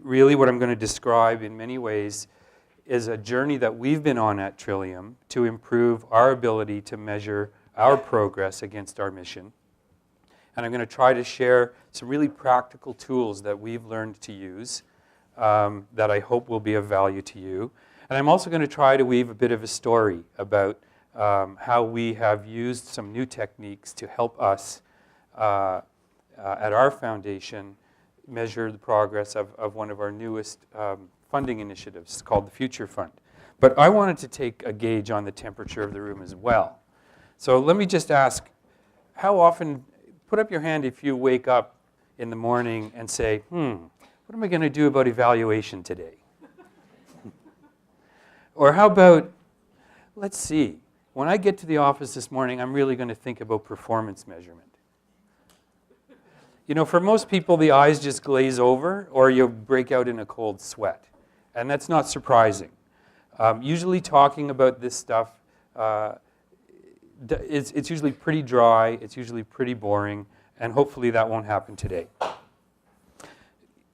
really what I'm going to describe in many ways is a journey that we've been on at Trillium to improve our ability to measure our progress against our mission. And I'm going to try to share some really practical tools that we've learned to use that I hope will be of value to you. And I'm also going to try to weave a bit of a story about how we have used some new techniques to help us at our foundation measure the progress of one of our newest funding initiatives called the Future Fund. But I wanted to take a gauge on the temperature of the room as well. So let me just ask, how often, put up your hand if you wake up in the morning and say, what am I going to do about evaluation today? Or how about, let's see, when I get to the office this morning, I'm really going to think about performance measurement. You know, for most people, the eyes just glaze over or you break out in a cold sweat. And that's not surprising. Usually talking about this stuff, it's usually pretty dry, it's usually pretty boring, and hopefully that won't happen today.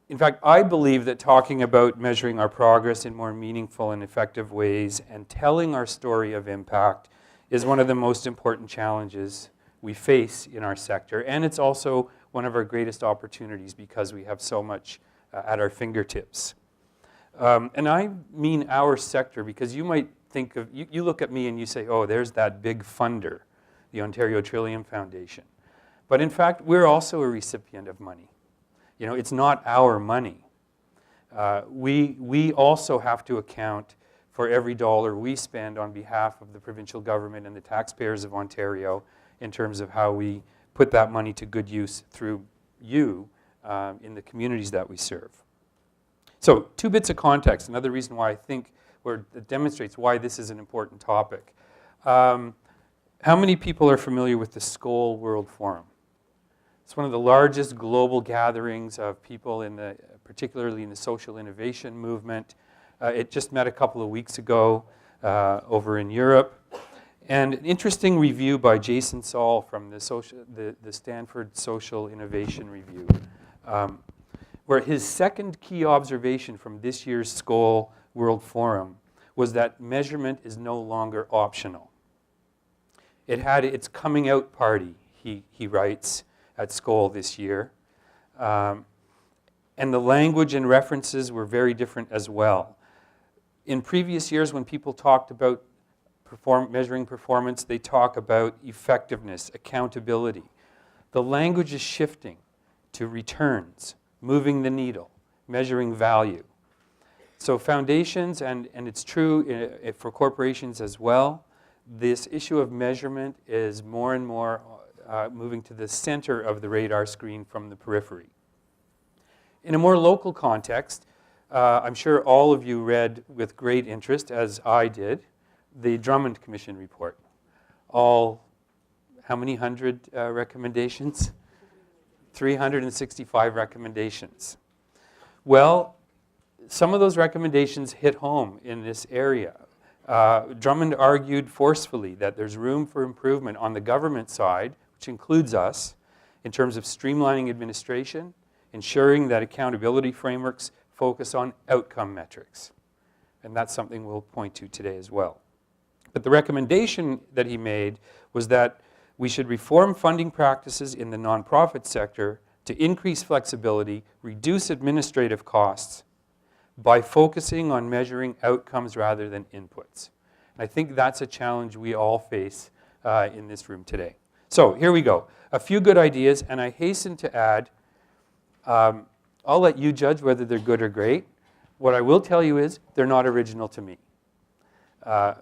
In fact, I believe that talking about measuring our progress in more meaningful and effective ways and telling our story of impact is one of the most important challenges we face in our sector, and it's also one of our greatest opportunities because we have so much at our fingertips. And I mean our sector because you might think of, you look at me and you say, oh, there's that big funder, the Ontario Trillium Foundation. But in fact, we're also a recipient of money. You know, it's not our money. We also have to account for every dollar we spend on behalf of the provincial government and the taxpayers of Ontario in terms of how we put that money to good use through you in the communities that we serve. So 2 bits of context, another reason why I think, or it demonstrates why this is an important topic. How many people are familiar with the Skoll World Forum? It's one of the largest global gatherings of people, particularly in the social innovation movement. It just met a couple of weeks ago over in Europe. And an interesting review by Jason Saul from the Stanford Social Innovation Review, where his second key observation from this year's Skoll World Forum was that measurement is no longer optional. It had its coming out party, he writes, at Skoll this year. And the language and references were very different as well. In previous years, when people talked about measuring performance, they talk about effectiveness, accountability. The language is shifting to returns, moving the needle, measuring value. So foundations, and it's true for corporations as well, this issue of measurement is more and more moving to the center of the radar screen from the periphery. In a more local context, I'm sure all of you read with great interest, as I did, the Drummond Commission report. How many hundred recommendations? 365 recommendations. Well, some of those recommendations hit home in this area. Drummond argued forcefully that there's room for improvement on the government side, which includes us, in terms of streamlining administration, ensuring that accountability frameworks focus on outcome metrics. And that's something we'll point to today as well. But the recommendation that he made was that we should reform funding practices in the nonprofit sector to increase flexibility, reduce administrative costs by focusing on measuring outcomes rather than inputs. And I think that's a challenge we all face in this room today. So here we go. A few good ideas, and I hasten to add, I'll let you judge whether they're good or great. What I will tell you is they're not original to me.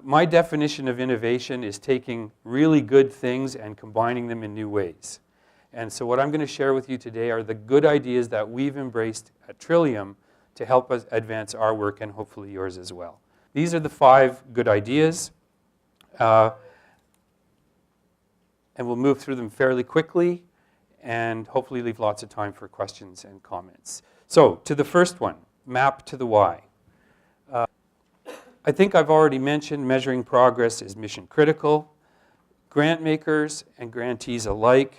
My definition of innovation is taking really good things and combining them in new ways. And so what I'm going to share with you today are the good ideas that we've embraced at Trillium to help us advance our work and hopefully yours as well. These are the 5 good ideas. And we'll move through them fairly quickly and hopefully leave lots of time for questions and comments. So to the first one, map to the why. I think I've already mentioned measuring progress is mission critical. Grant makers and grantees alike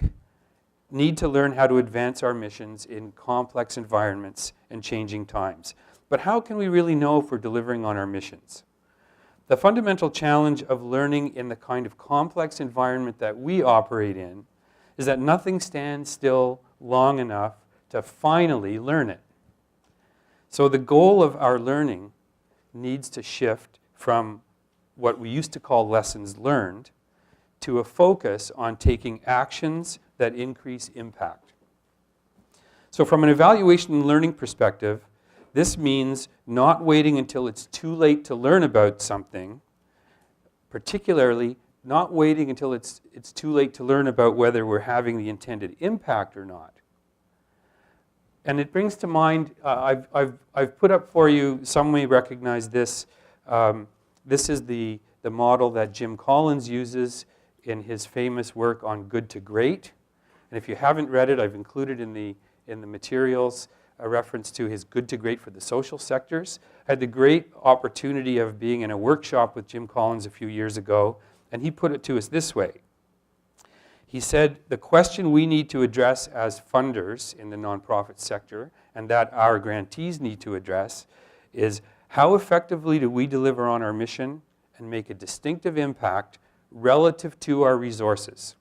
need to learn how to advance our missions in complex environments and changing times. But how can we really know if we're delivering on our missions? The fundamental challenge of learning in the kind of complex environment that we operate in is that nothing stands still long enough to finally learn it. So the goal of our learning needs to shift from what we used to call lessons learned to a focus on taking actions that increase impact. So from an evaluation and learning perspective, this means not waiting until it's too late to learn about something, particularly not waiting until it's too late to learn about whether we're having the intended impact or not. And it brings to mind, I've put up for you, some may recognize this. This is the model that Jim Collins uses in his famous work on good to great. And if you haven't read it, I've included in the materials a reference to his good to great for the social sectors. I had the great opportunity of being in a workshop with Jim Collins a few years ago, and he put it to us this way. He said, the question we need to address as funders in the nonprofit sector, and that our grantees need to address, is how effectively do we deliver on our mission and make a distinctive impact relative to our resources?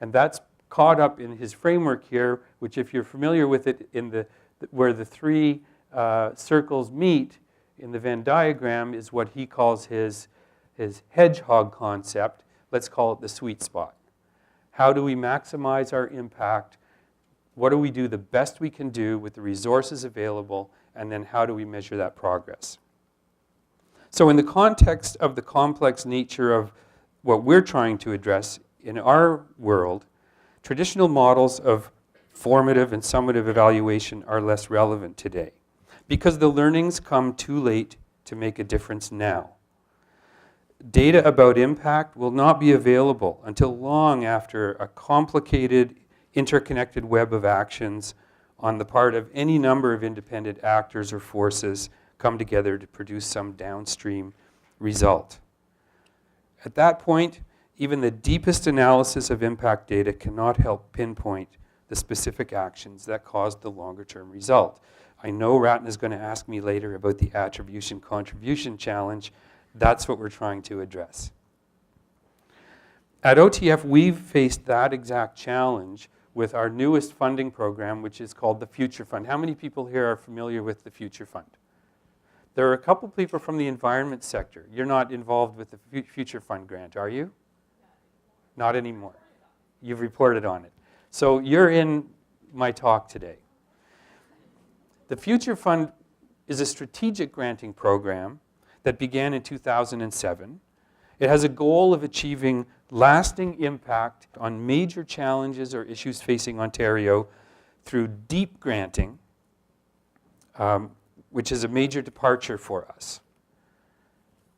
And that's caught up in his framework here, which if you're familiar with it, where the three circles meet in the Venn diagram is what he calls his hedgehog concept. Let's call it the sweet spot. How do we maximize our impact? What do we do the best we can do with the resources available? And then how do we measure that progress? So in the context of the complex nature of what we're trying to address in our world, traditional models of formative and summative evaluation are less relevant today because the learnings come too late to make a difference now. Data about impact will not be available until long after a complicated, interconnected web of actions on the part of any number of independent actors or forces come together to produce some downstream result. At that point, even the deepest analysis of impact data cannot help pinpoint the specific actions that caused the longer-term result. I know Ratna is going to ask me later about the attribution-contribution challenge. That's what we're trying to address. At OTF, we've faced that exact challenge with our newest funding program, which is called the Future Fund. How many people here are familiar with the Future Fund? There are a couple people from the environment sector. You're not involved with the Future Fund grant, are you? Not anymore. You've reported on it. So you're in my talk today. The Future Fund is a strategic granting program that began in 2007. It has a goal of achieving lasting impact on major challenges or issues facing Ontario through deep granting, which is a major departure for us.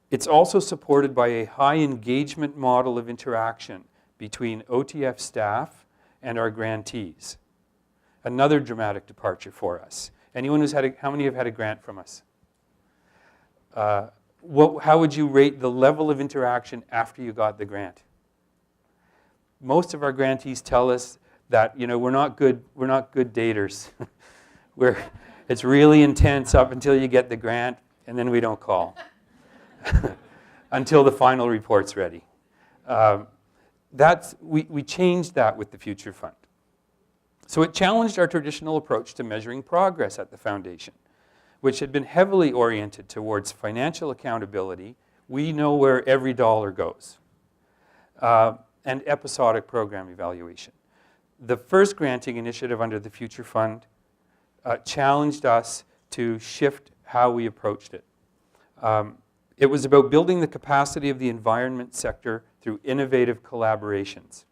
It's also supported by a high engagement model of interaction between OTF staff and our grantees. Another dramatic departure for us. Anyone who's had how many have had a grant from us? How would you rate the level of interaction after you got the grant? Most of our grantees tell us that we're not good daters. It's really intense up until you get the grant, and then we don't call until the final report's ready. We changed that with the Future Fund. So it challenged our traditional approach to measuring progress at the foundation, which had been heavily oriented towards financial accountability. We know where every dollar goes, and episodic program evaluation. The first granting initiative under the Future Fund challenged us to shift how we approached it. It was about building the capacity of the environment sector through innovative collaborations.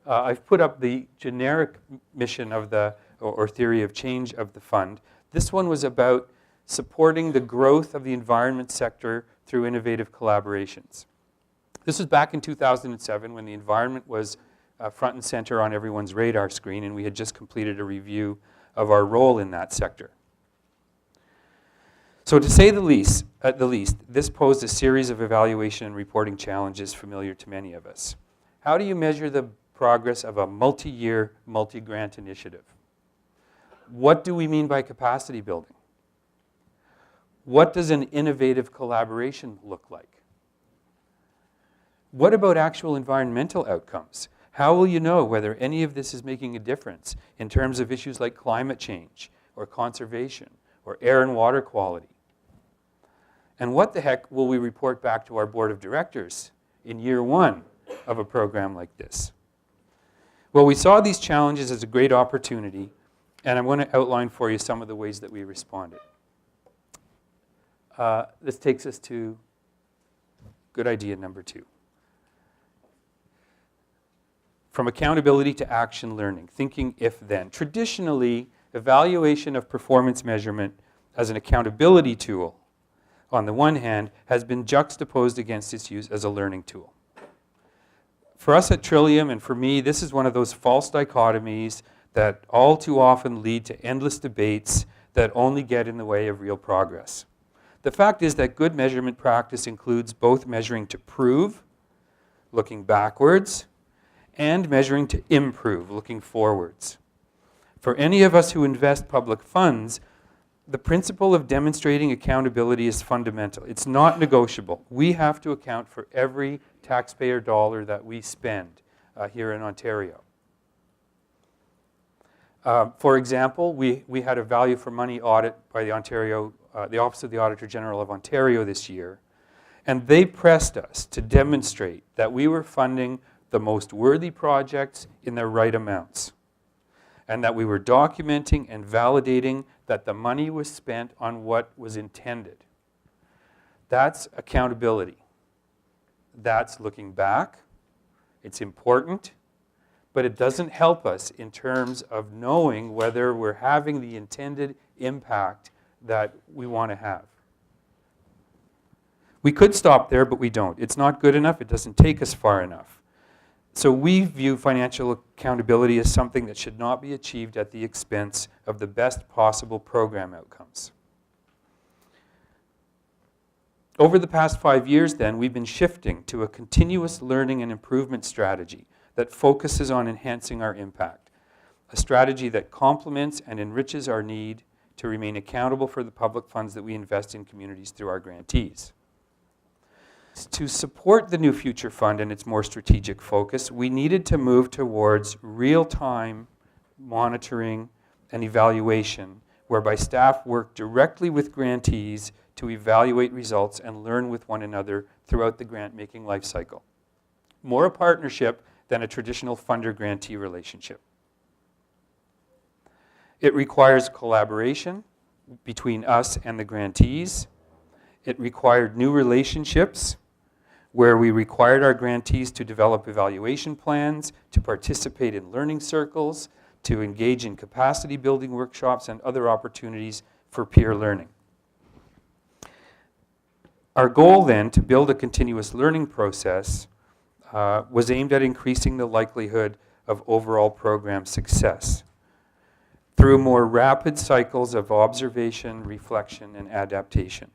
I've put up the generic mission of or theory of change of the fund. This one was about supporting the growth of the environment sector through innovative collaborations. This was back in 2007 when the environment was front and center on everyone's radar screen, and we had just completed a review of our role in that sector. So to say the least, this posed a series of evaluation and reporting challenges familiar to many of us. How do you measure the progress of a multi-year, multi-grant initiative. What do we mean by capacity building? What does an innovative collaboration look like? What about actual environmental outcomes? How will you know whether any of this is making a difference in terms of issues like climate change or conservation or air and water quality? And what the heck will we report back to our board of directors in year one of a program like this? Well, we saw these challenges as a great opportunity, and I'm going to outline for you some of the ways that we responded. This takes us to good idea number 2. From accountability to action learning, thinking if-then. Traditionally, evaluation of performance measurement as an accountability tool, on the one hand, has been juxtaposed against its use as a learning tool. For us at Trillium, and for me, this is one of those false dichotomies that all too often lead to endless debates that only get in the way of real progress. The fact is that good measurement practice includes both measuring to prove, looking backwards, and measuring to improve, looking forwards. For any of us who invest public funds, the principle of demonstrating accountability is fundamental. It's not negotiable. We have to account for every taxpayer dollar that we spend here in Ontario. For example, we had a value for money audit by the Office of the Auditor General of Ontario this year, and they pressed us to demonstrate that we were funding the most worthy projects in their right amounts, and that we were documenting and validating that the money was spent on what was intended. That's accountability. That's looking back. It's important, but it doesn't help us in terms of knowing whether we're having the intended impact that we want to have. We could stop there, but we don't. It's not good enough. It doesn't take us far enough. So we view financial accountability as something that should not be achieved at the expense of the best possible program outcomes. Over the past 5 years, then, we've been shifting to a continuous learning and improvement strategy that focuses on enhancing our impact, a strategy that complements and enriches our need to remain accountable for the public funds that we invest in communities through our grantees. To support the New Future Fund and its more strategic focus, we needed to move towards real-time monitoring and evaluation, whereby staff work directly with grantees to evaluate results and learn with one another throughout the grant-making life cycle. More a partnership than a traditional funder-grantee relationship. It requires collaboration between us and the grantees. It required new relationships where we required our grantees to develop evaluation plans, to participate in learning circles, to engage in capacity building workshops and other opportunities for peer learning. Our goal then to build a continuous learning process was aimed at increasing the likelihood of overall program success through more rapid cycles of observation, reflection, and adaptation.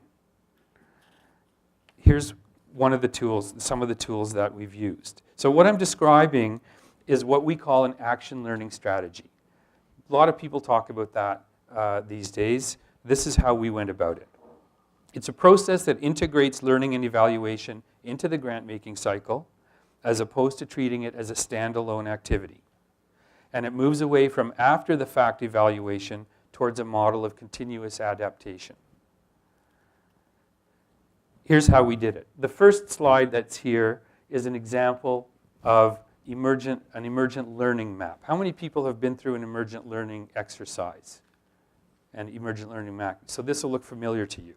Here's one of the tools, some of the tools that we've used. So what I'm describing is what we call an action learning strategy. A lot of people talk about that these days. This is how we went about it. It's a process that integrates learning and evaluation into the grant-making cycle, as opposed to treating it as a standalone activity. And it moves away from after-the-fact evaluation towards a model of continuous adaptation. Here's how we did it. The first slide that's here is an example of an emergent learning map. How many people have been through an emergent learning exercise and emergent learning map? So this will look familiar to you.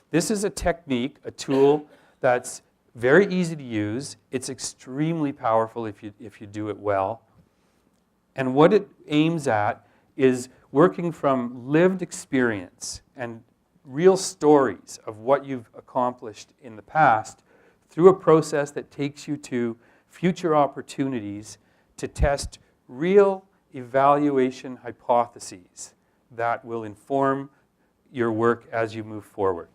This is a technique, a tool that's very easy to use. It's extremely powerful if you do it well. And what it aims at is working from lived experience and real stories of what you've accomplished in the past through a process that takes you to future opportunities to test real evaluation hypotheses that will inform your work as you move forward.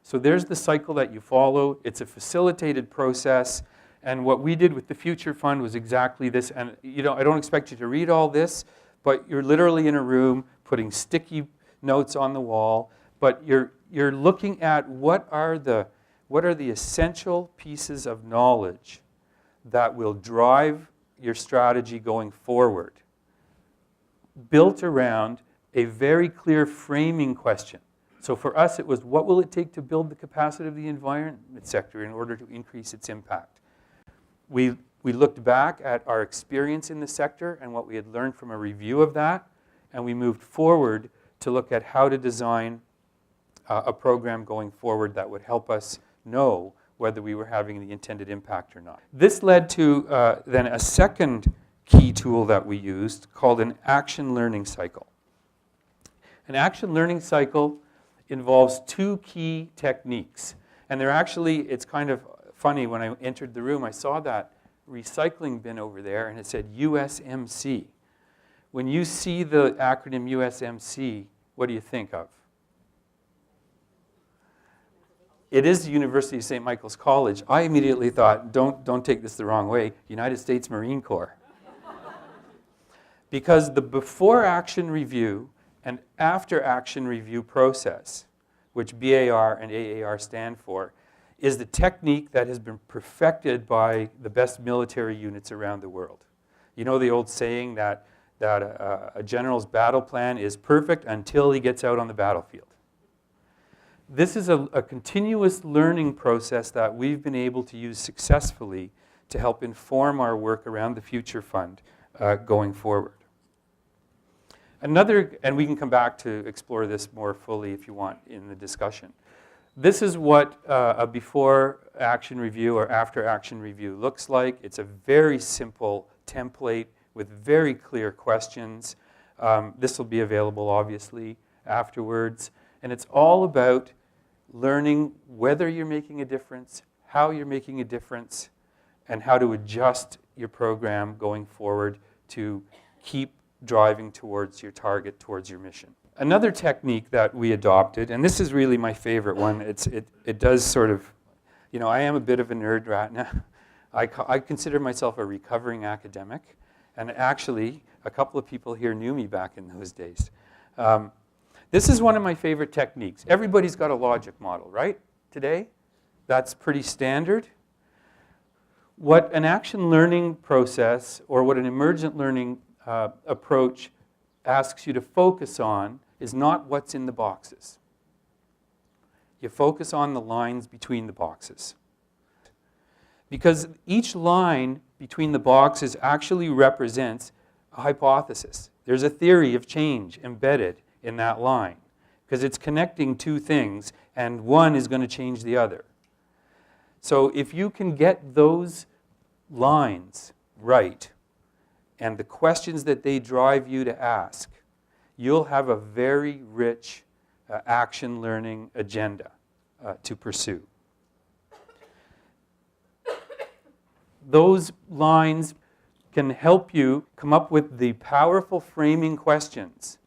So there's the cycle that you follow. It's a facilitated process, And what we did with the Future Fund was exactly this. And I don't expect you to read all this, but you're literally in a room putting sticky notes on the wall. But you're looking at what are the essential pieces of knowledge that will drive your strategy going forward, built around a very clear framing question. So for us, it was, what will it take to build the capacity of the environment sector in order to increase its impact? We looked back at our experience in the sector and what we had learned from a review of that, and we moved forward to look at how to design a program going forward that would help us know whether we were having the intended impact or not. This led to then a second key tool that we used called an action learning cycle. An action learning cycle involves two key techniques. And they're actually, it's kind of funny, when I entered the room, I saw that recycling bin over there and it said USMC. When you see the acronym USMC, what do you think of? It is the University of St. Michael's College. I immediately thought, don't take this the wrong way, United States Marine Corps. Because the before action review and after action review process, which BAR and AAR stand for, is the technique that has been perfected by the best military units around the world. You know the old saying that a general's battle plan is perfect until he gets out on the battlefield. This is a continuous learning process that we've been able to use successfully to help inform our work around the Future Fund going forward. Another, and we can come back to explore this more fully if you want in the discussion. This is what a before action review or after action review looks like. It's a very simple template with very clear questions. This will be available obviously afterwards. And it's all about learning whether you're making a difference, how you're making a difference, and how to adjust your program going forward to keep driving towards your target, towards your mission. Another technique that we adopted, and this is really my favorite one, it does sort of, I am a bit of a nerd right now. I consider myself a recovering academic, and actually a couple of people here knew me back in those days. This is one of my favorite techniques. Everybody's got a logic model, right, today? That's pretty standard. What an action learning process or what an emergent learning approach asks you to focus on is not what's in the boxes. You focus on the lines between the boxes. Because each line between the boxes actually represents a hypothesis. There's a theory of change embedded in that line because it's connecting two things and one is going to change the other. So if you can get those lines right and the questions that they drive you to ask, you'll have a very rich action learning agenda to pursue. Those lines can help you come up with the powerful framing questions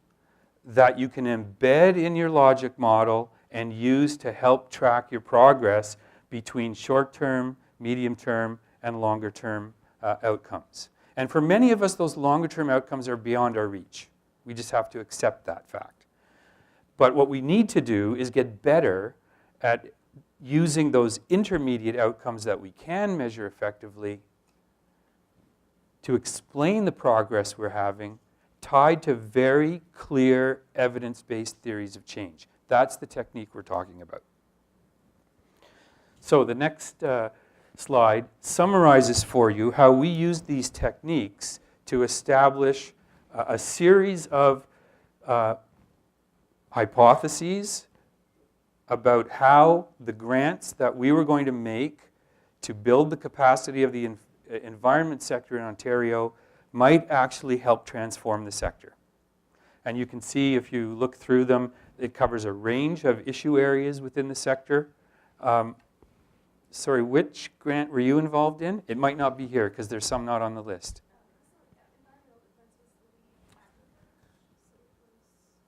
that you can embed in your logic model and use to help track your progress between short-term, medium-term, and longer-term outcomes. And for many of us, those longer-term outcomes are beyond our reach. We just have to accept that fact. But what we need to do is get better at using those intermediate outcomes that we can measure effectively to explain the progress we're having tied to very clear evidence-based theories of change. That's the technique we're talking about. So the next slide summarizes for you how we use these techniques to establish a series of hypotheses about how the grants that we were going to make to build the capacity of the environment sector in Ontario might actually help transform the sector. And you can see if you look through them, it covers a range of issue areas within the sector. Sorry, which grant were you involved in? It might not be here because there's some not on the list.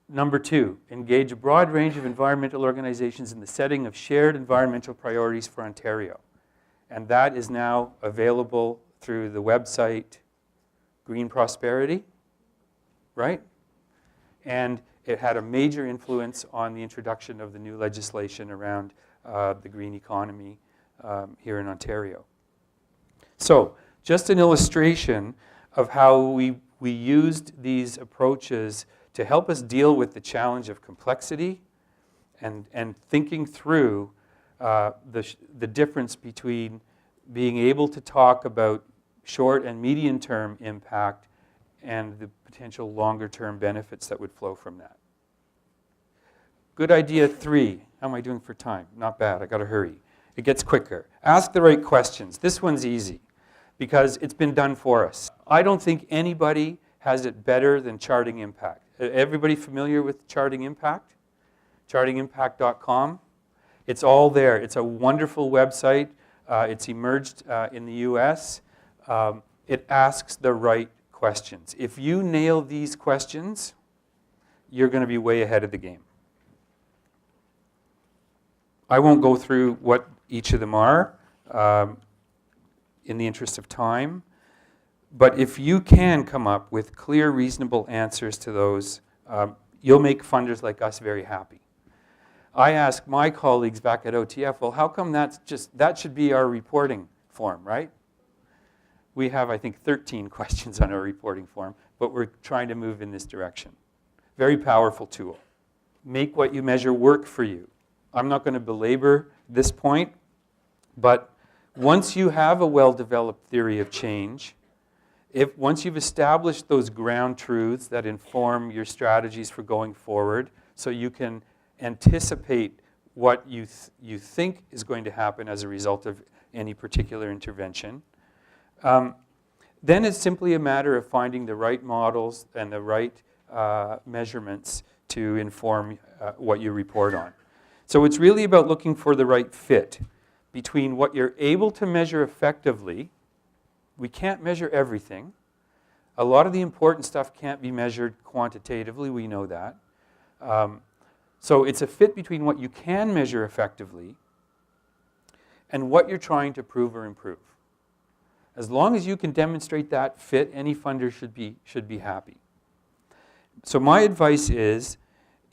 Number 2, engage a broad range of environmental organizations in the setting of shared environmental priorities for Ontario. And that is now available through the website Green Prosperity, right? And it had a major influence on the introduction of the new legislation around the green economy here in Ontario. So, just an illustration of how we used these approaches to help us deal with the challenge of complexity and thinking through the difference between being able to talk about short and medium term impact and the potential longer term benefits that would flow from that. Good idea 3. How am I doing for time? Not bad, I gotta hurry. It gets quicker. Ask the right questions. This one's easy because it's been done for us. I don't think anybody has it better than charting impact. Everybody familiar with charting impact? Chartingimpact.com. It's all there. It's a wonderful website. It's emerged in the US. It asks the right questions. If you nail these questions, you're going to be way ahead of the game. I won't go through what each of them are in the interest of time, but if you can come up with clear, reasonable answers to those, you'll make funders like us very happy. I ask my colleagues back at OTF, well, how come that should be our reporting form, right? We have, I think, 13 questions on our reporting form, but we're trying to move in this direction. Very powerful tool. Make what you measure work for you. I'm not going to belabor this point, but once you have a well-developed theory of change, once you've established those ground truths that inform your strategies for going forward, so you can anticipate what you think is going to happen as a result of any particular intervention, then it's simply a matter of finding the right models and the right measurements to inform what you report on. So it's really about looking for the right fit between what you're able to measure effectively. We can't measure everything. A lot of the important stuff can't be measured quantitatively, we know that. So it's a fit between what you can measure effectively and what you're trying to prove or improve. As long as you can demonstrate that fit, any funder should be happy. So my advice is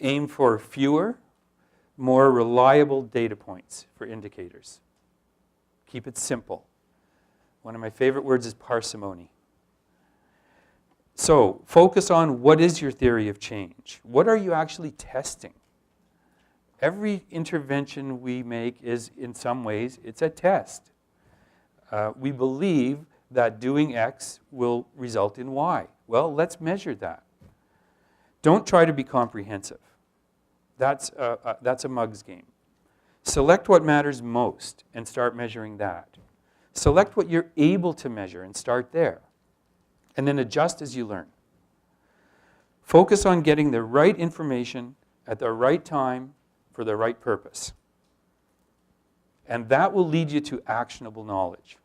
aim for fewer, more reliable data points for indicators. Keep it simple. One of my favorite words is parsimony. So focus on what is your theory of change. What are you actually testing? Every intervention we make is, in some ways, it's a test. We believe that doing X will result in Y. Well, let's measure that. Don't try to be comprehensive. That's a mug's game. Select what matters most and start measuring that. Select what you're able to measure and start there. And then adjust as you learn. Focus on getting the right information at the right time for the right purpose. And that will lead you to actionable knowledge.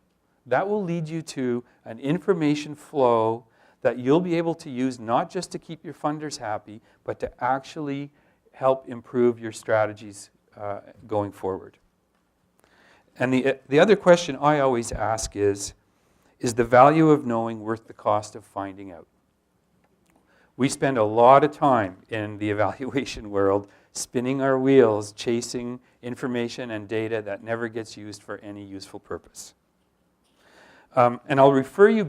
That will lead you to an information flow that you'll be able to use not just to keep your funders happy, but to actually help improve your strategies going forward. And the other question I always ask is the value of knowing worth the cost of finding out? We spend a lot of time in the evaluation world spinning our wheels, chasing information and data that never gets used for any useful purpose. And I'll refer you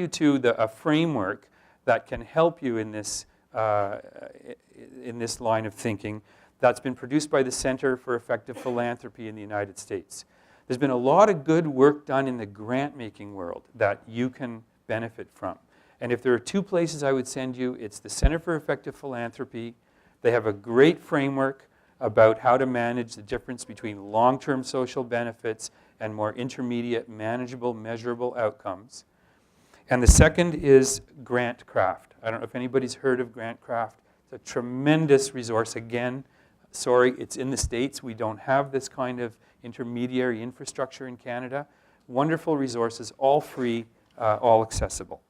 to a framework that can help you in this line of thinking that's been produced by the Center for Effective Philanthropy in the United States. There's been a lot of good work done in the grant-making world that you can benefit from. And if there are two places I would send you, it's the Center for Effective Philanthropy. They have a great framework about how to manage the difference between long-term social benefits and more intermediate, manageable, measurable outcomes. And the second is GrantCraft. I don't know if anybody's heard of GrantCraft. It's a tremendous resource. Again, sorry, it's in the States. We don't have this kind of intermediary infrastructure in Canada. Wonderful resources, all free, all accessible.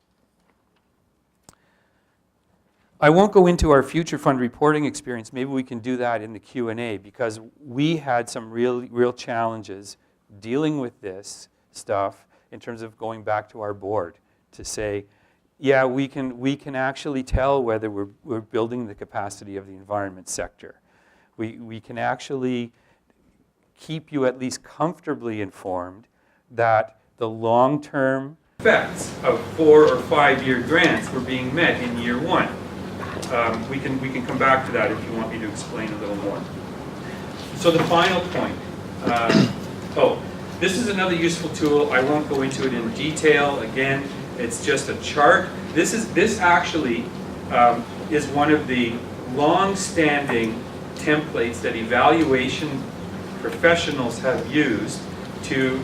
I won't go into our future fund reporting experience. Maybe we can do that in the Q&A because we had some real challenges dealing with this stuff in terms of going back to our board to say, yeah, we can actually tell whether we're building the capacity of the environment sector. We can actually keep you at least comfortably informed that the long-term effects of 4 or 5 year grants were being met in year 1. We can come back to that if you want me to explain a little more. So the final point. This is another useful tool. I won't go into it in detail. Again, it's just a chart. This actually is one of the long-standing templates that evaluation professionals have used to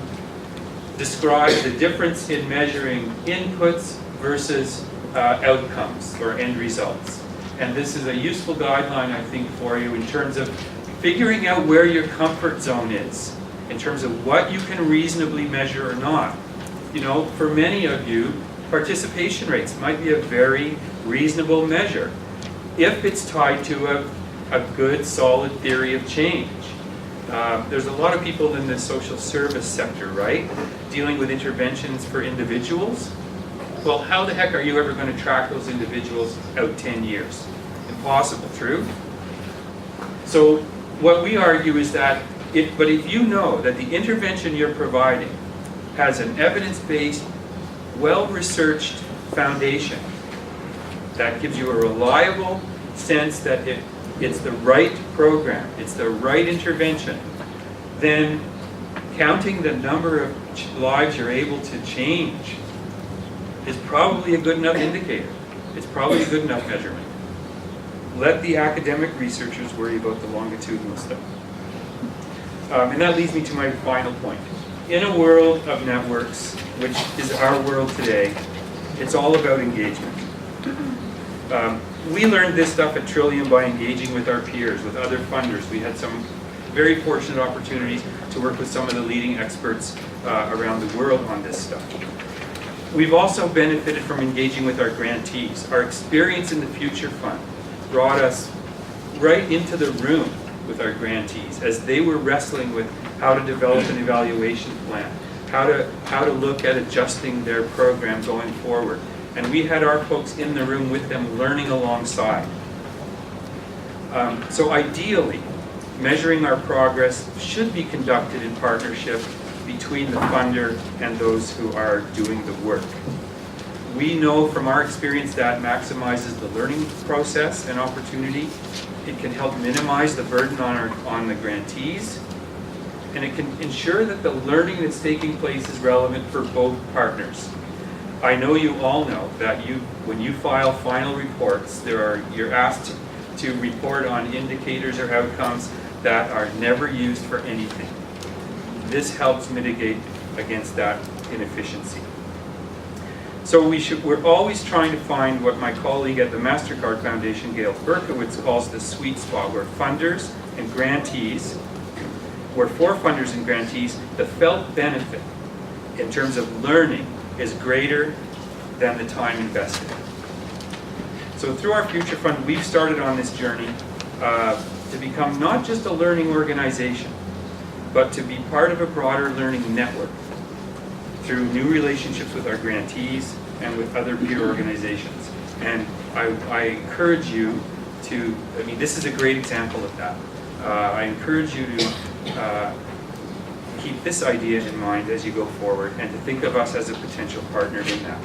describe the difference in measuring inputs versus outcomes or end results. And this is a useful guideline, I think, for you in terms of figuring out where your comfort zone is, in terms of what you can reasonably measure or not. You know, for many of you, participation rates might be a very reasonable measure if it's tied to a good, solid theory of change. There's a lot of people in the social service sector, right, dealing with interventions for individuals. Well, how the heck are you ever going to track those individuals out 10 years? Impossible, true? So what we argue is that, if you know that the intervention you're providing has an evidence-based, well-researched foundation that gives you a reliable sense that it's the right program, it's the right intervention, then counting the number of lives you're able to change is probably a good enough indicator. It's probably a good enough measurement. Let the academic researchers worry about the longitudinal stuff. And that leads me to my final point. In a world of networks, which is our world today, it's all about engagement. We learned this stuff at Trillium by engaging with our peers, with other funders. We had some very fortunate opportunities to work with some of the leading experts around the world on this stuff. We've also benefited from engaging with our grantees. Our experience in the Future Fund brought us right into the room with our grantees as they were wrestling with how to develop an evaluation plan, how to look at adjusting their program going forward. And we had our folks in the room with them learning alongside. So ideally, measuring our progress should be conducted in partnership between the funder and those who are doing the work. We know from our experience that maximizes the learning process and opportunity. It can help minimize the burden on the grantees, and it can ensure that the learning that's taking place is relevant for both partners. I know you all know that when you file final reports, you're asked to report on indicators or outcomes that are never used for anything. This helps mitigate against that inefficiency. So we're always trying to find what my colleague at the MasterCard Foundation, Gail Berkowitz, calls the sweet spot, where funders and grantees, where for funders and grantees, the felt benefit in terms of learning is greater than the time invested. So through our Future Fund, we've started on this journey to become not just a learning organization, but to be part of a broader learning network through new relationships with our grantees and with other peer organizations. And I encourage you to, this is a great example of that. I encourage you to keep this idea in mind as you go forward and to think of us as a potential partner in that.